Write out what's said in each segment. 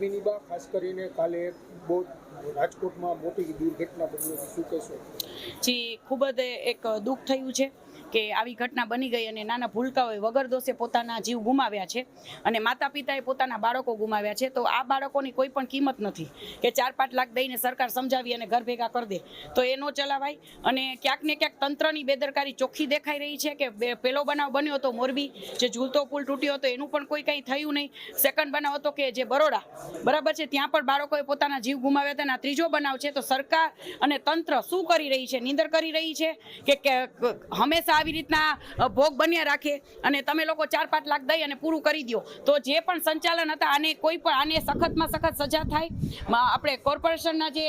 પદ્મિની બા, ખાસ કરીને કાલે બહુ રાજકોટમાં મોટી દુર્ઘટના બની હતી, શું કહેશો? જી, ખૂબ જ એક દુઃખ થયું છે કે આવી ઘટના બની ગઈ અને નાના ભૂલકાઓએ વગર દોષે પોતાના જીવ ગુમાવ્યા છે અને માતા પિતાએ પોતાના બાળકો ગુમાવ્યા છે. તો આ બાળકોની કોઈ પણ કિંમત નથી કે 4-5 લાખ દઈને સરકાર સમજાવી અને ઘર ભેગા કરી દે, તો એ ન ચલાવાય. અને ક્યાંક ને ક્યાંક તંત્રની બેદરકારી ચોખ્ખી દેખાઈ રહી છે કે પેલો બનાવ બન્યો હતો મોરબી, જે ઝૂલતો પુલ તૂટ્યો હતો એનું પણ કોઈ કંઈ થયું નહીં. સેકન્ડ બનાવ હતો કે જે બરોડા, બરાબર છે, ત્યાં પણ બાળકોએ પોતાના જીવ ગુમાવ્યા હતા. અને આ ત્રીજો બનાવ છે. તો સરકાર અને તંત્ર શું કરી રહી છે? નિંદર કરી રહી છે કે હંમેશા આવી રીતના ભોગ બન્યા રાખે અને તમે લોકો 4-5 લાખ દઈ અને પૂરું કરી દો. તો જે પણ સંચાલન હતા આને કોઈ પણ આને સખતમાં સખત સજા થાય. આપણે કોર્પોરેશનના જે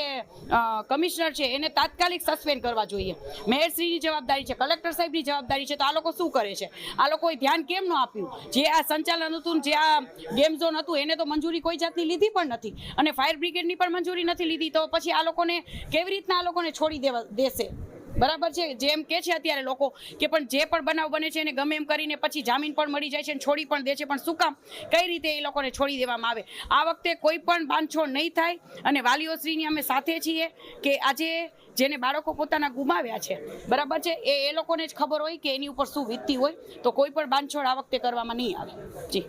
કમિશનર છે એને તાત્કાલિક સસ્પેન્ડ કરવા જોઈએ. મેયરશ્રીની જવાબદારી છે, કલેક્ટર સાહેબની જવાબદારી છે. તો આ લોકો શું કરે છે? આ લોકોએ ધ્યાન કેમ ન આપ્યું? જે આ સંચાલન હતું, જે આ ગેમ ઝોન હતું, એને તો મંજૂરી કોઈ જાતની લીધી પણ નથી અને ફાયર બ્રિગેડની પણ મંજૂરી નથી લીધી. તો પછી આ લોકોને કેવી રીતના આ લોકોને છોડી દેશે? બરાબર છે, જેમ કે છે અત્યારે લોકો કે પણ જે પણ બનાવ બને છે એને ગમે એમ કરીને પછી જામીન પણ મળી જાય છે અને છોડી પણ દે છે. પણ શું કામ? કઈ રીતે એ લોકોને છોડી દેવામાં આવે? આ વખતે કોઈ પણ બાંધછોડ નહીં થાય અને વાલીઓશ્રીની અમે સાથે છીએ કે આજે જેને બાળકો પોતાના ગુમાવ્યા છે, બરાબર છે, એ લોકોને જ ખબર હોય કે એની ઉપર શું વીતતી હોય. તો કોઈ પણ બાંધછોડ આ વખતે કરવામાં નહીં આવે. જી.